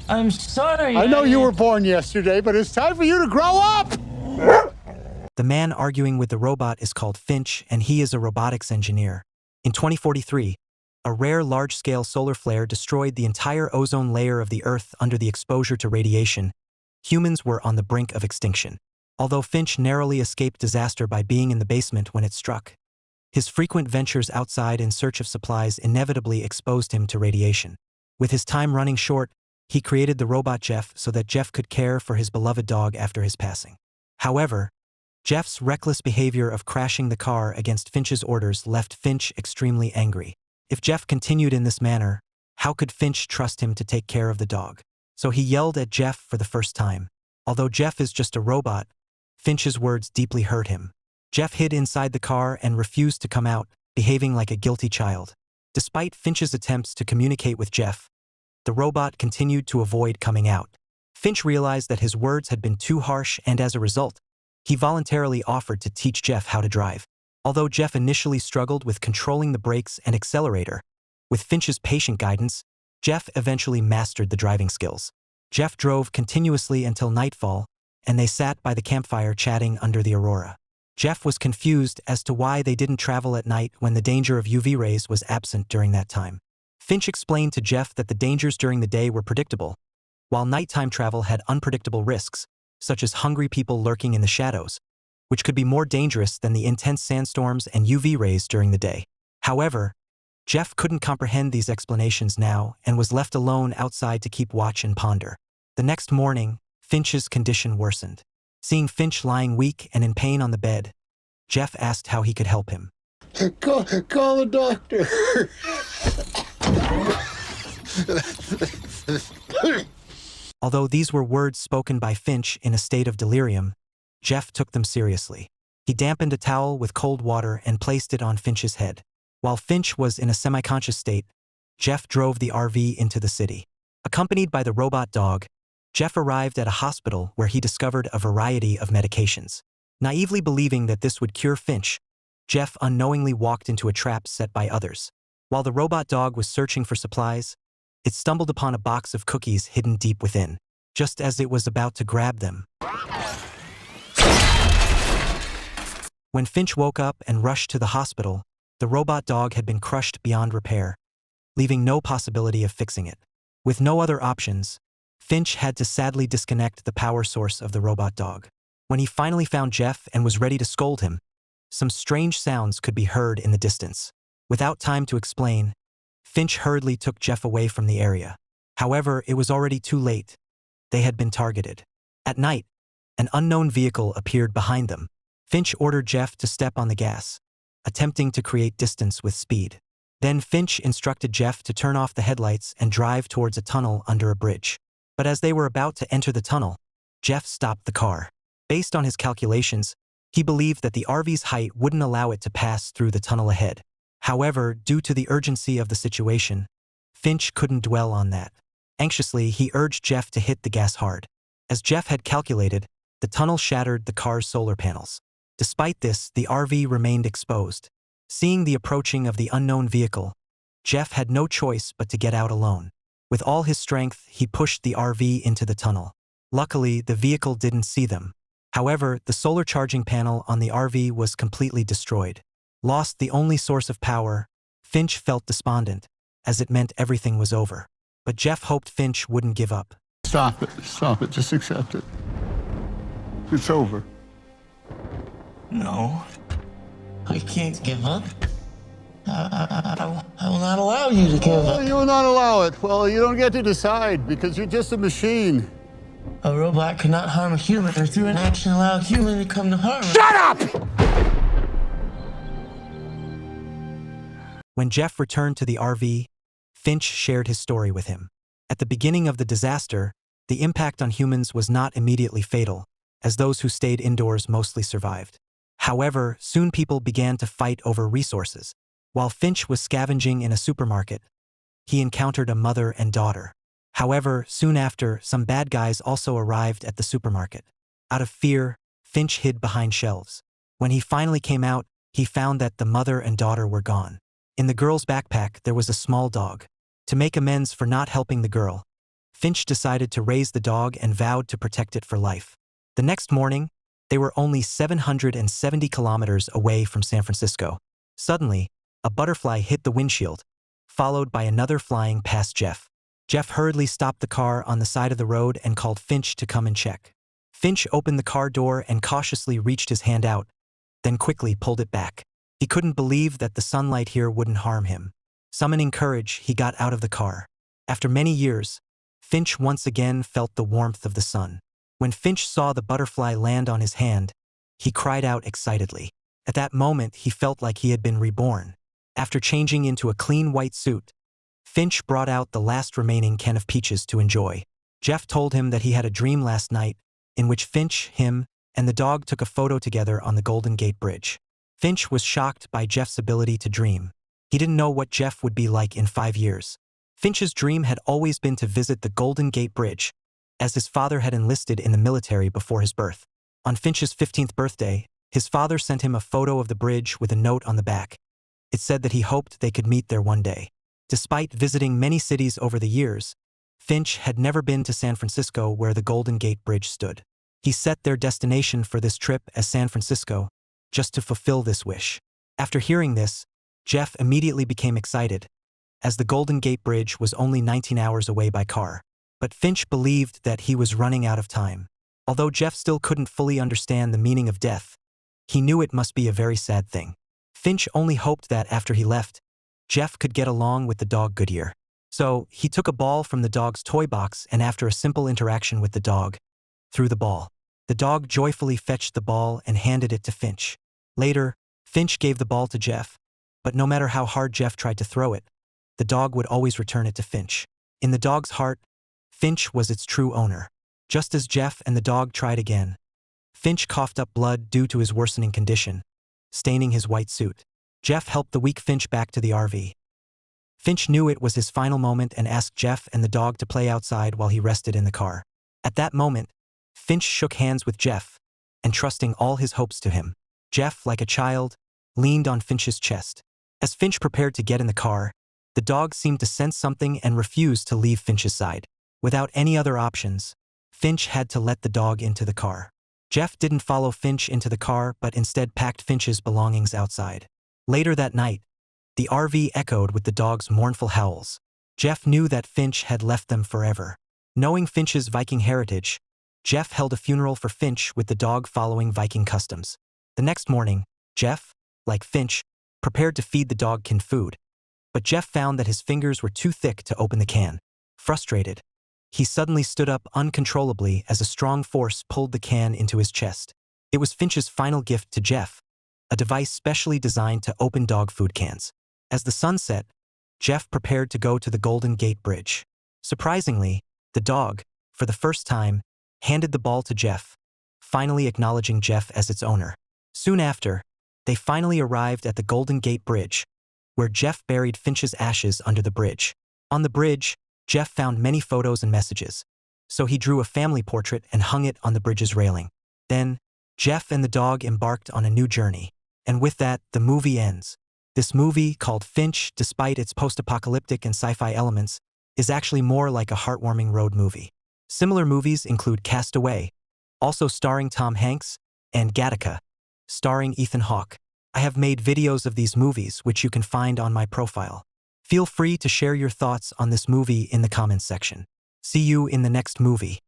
I'm sorry. I know you were born yesterday, but it's time for you to grow up! The man arguing with the robot is called Finch, and he is a robotics engineer. In 2043, a rare large-scale solar flare destroyed the entire ozone layer of the Earth under the exposure to radiation. Humans were on the brink of extinction. Although Finch narrowly escaped disaster by being in the basement when it struck, his frequent ventures outside in search of supplies inevitably exposed him to radiation. With his time running short, he created the robot Jeff so that Jeff could care for his beloved dog after his passing. However, Jeff's reckless behavior of crashing the car against Finch's orders left Finch extremely angry. If Jeff continued in this manner, how could Finch trust him to take care of the dog? So he yelled at Jeff for the first time. Although Jeff is just a robot, Finch's words deeply hurt him. Jeff hid inside the car and refused to come out, behaving like a guilty child. Despite Finch's attempts to communicate with Jeff, the robot continued to avoid coming out. Finch realized that his words had been too harsh, and as a result, he voluntarily offered to teach Jeff how to drive. Although Jeff initially struggled with controlling the brakes and accelerator, with Finch's patient guidance, Jeff eventually mastered the driving skills. Jeff drove continuously until nightfall, and they sat by the campfire chatting under the aurora. Jeff was confused as to why they didn't travel at night when the danger of UV rays was absent during that time. Finch explained to Jeff that the dangers during the day were predictable, while nighttime travel had unpredictable risks, such as hungry people lurking in the shadows, which could be more dangerous than the intense sandstorms and UV rays during the day. However, Jeff couldn't comprehend these explanations now and was left alone outside to keep watch and ponder. The next morning, Finch's condition worsened. Seeing Finch lying weak and in pain on the bed, Jeff asked how he could help him. Call the doctor. Although these were words spoken by Finch in a state of delirium, Jeff took them seriously. He dampened a towel with cold water and placed it on Finch's head. While Finch was in a semi-conscious state, Jeff drove the RV into the city. Accompanied by the robot dog, Jeff arrived at a hospital where he discovered a variety of medications. Naively believing that this would cure Finch, Jeff unknowingly walked into a trap set by others. While the robot dog was searching for supplies, it stumbled upon a box of cookies hidden deep within. Just as it was about to grab them, when Finch woke up and rushed to the hospital, the robot dog had been crushed beyond repair, leaving no possibility of fixing it. With no other options, Finch had to sadly disconnect the power source of the robot dog. When he finally found Jeff and was ready to scold him, some strange sounds could be heard in the distance. Without time to explain, Finch hurriedly took Jeff away from the area. However, it was already too late. They had been targeted. At night, an unknown vehicle appeared behind them. Finch ordered Jeff to step on the gas, attempting to create distance with speed. Then Finch instructed Jeff to turn off the headlights and drive towards a tunnel under a bridge. But as they were about to enter the tunnel, Jeff stopped the car. Based on his calculations, he believed that the RV's height wouldn't allow it to pass through the tunnel ahead. However, due to the urgency of the situation, Finch couldn't dwell on that. Anxiously, he urged Jeff to hit the gas hard. As Jeff had calculated, the tunnel shattered the car's solar panels. Despite this, the RV remained exposed. Seeing the approaching of the unknown vehicle, Jeff had no choice but to get out alone. With all his strength, he pushed the RV into the tunnel. Luckily, the vehicle didn't see them. However, the solar charging panel on the RV was completely destroyed. Lost the only source of power, Finch felt despondent, as it meant everything was over. But Jeff hoped Finch wouldn't give up. Stop it, just accept it. It's over. No, I can't give up. I will not allow you to give Well, up. you will not allow it. Well, you don't get to decide because you're just a machine. A robot cannot harm a human, or through an action allow a human to come to harm. Shut up! When Jeff returned to the RV, Finch shared his story with him. At the beginning of the disaster, the impact on humans was not immediately fatal, as those who stayed indoors mostly survived. However, soon people began to fight over resources. While Finch was scavenging in a supermarket, he encountered a mother and daughter. However, soon after, some bad guys also arrived at the supermarket. Out of fear, Finch hid behind shelves. When he finally came out, he found that the mother and daughter were gone. In the girl's backpack, there was a small dog. To make amends for not helping the girl, Finch decided to raise the dog and vowed to protect it for life. The next morning, they were only 770 kilometers away from San Francisco. Suddenly, a butterfly hit the windshield, followed by another flying past Jeff. Jeff hurriedly stopped the car on the side of the road and called Finch to come and check. Finch opened the car door and cautiously reached his hand out, then quickly pulled it back. He couldn't believe that the sunlight here wouldn't harm him. Summoning courage, he got out of the car. After many years, Finch once again felt the warmth of the sun. When Finch saw the butterfly land on his hand, he cried out excitedly. At that moment, he felt like he had been reborn. After changing into a clean white suit, Finch brought out the last remaining can of peaches to enjoy. Jeff told him that he had a dream last night in which Finch, him, and the dog took a photo together on the Golden Gate Bridge. Finch was shocked by Jeff's ability to dream. He didn't know what Jeff would be like in 5 years. Finch's dream had always been to visit the Golden Gate Bridge, as his father had enlisted in the military before his birth. On Finch's 15th birthday, his father sent him a photo of the bridge with a note on the back. It said that he hoped they could meet there one day. Despite visiting many cities over the years, Finch had never been to San Francisco where the Golden Gate Bridge stood. He set their destination for this trip as San Francisco, just to fulfill this wish. After hearing this, Jeff immediately became excited, as the Golden Gate Bridge was only 19 hours away by car. But Finch believed that he was running out of time. Although Jeff still couldn't fully understand the meaning of death, he knew it must be a very sad thing. Finch only hoped that after he left, Jeff could get along with the dog Goodyear. So, he took a ball from the dog's toy box and after a simple interaction with the dog, threw the ball. The dog joyfully fetched the ball and handed it to Finch. Later, Finch gave the ball to Jeff, but no matter how hard Jeff tried to throw it, the dog would always return it to Finch. In the dog's heart, Finch was its true owner. Just as Jeff and the dog tried again, Finch coughed up blood due to his worsening condition, staining his white suit. Jeff helped the weak Finch back to the RV. Finch knew it was his final moment and asked Jeff and the dog to play outside while he rested in the car. At that moment, Finch shook hands with Jeff, entrusting all his hopes to him. Jeff, like a child, leaned on Finch's chest. As Finch prepared to get in the car, the dog seemed to sense something and refused to leave Finch's side. Without any other options, Finch had to let the dog into the car. Jeff didn't follow Finch into the car but instead packed Finch's belongings outside. Later that night, the RV echoed with the dog's mournful howls. Jeff knew that Finch had left them forever. Knowing Finch's Viking heritage, Jeff held a funeral for Finch with the dog following Viking customs. The next morning, Jeff, like Finch, prepared to feed the dog canned food. But Jeff found that his fingers were too thick to open the can. Frustrated, he suddenly stood up uncontrollably as a strong force pulled the can into his chest. It was Finch's final gift to Jeff, a device specially designed to open dog food cans. As the sun set, Jeff prepared to go to the Golden Gate Bridge. Surprisingly, the dog, for the first time, handed the ball to Jeff, finally acknowledging Jeff as its owner. Soon after, they finally arrived at the Golden Gate Bridge, where Jeff buried Finch's ashes under the bridge. On the bridge, Jeff found many photos and messages, so he drew a family portrait and hung it on the bridge's railing. Then, Jeff and the dog embarked on a new journey. And with that, the movie ends. This movie, called Finch, despite its post-apocalyptic and sci-fi elements, is actually more like a heartwarming road movie. Similar movies include Cast Away, also starring Tom Hanks, and Gattaca, starring Ethan Hawke. I have made videos of these movies which you can find on my profile. Feel free to share your thoughts on this movie in the comments section. See you in the next movie.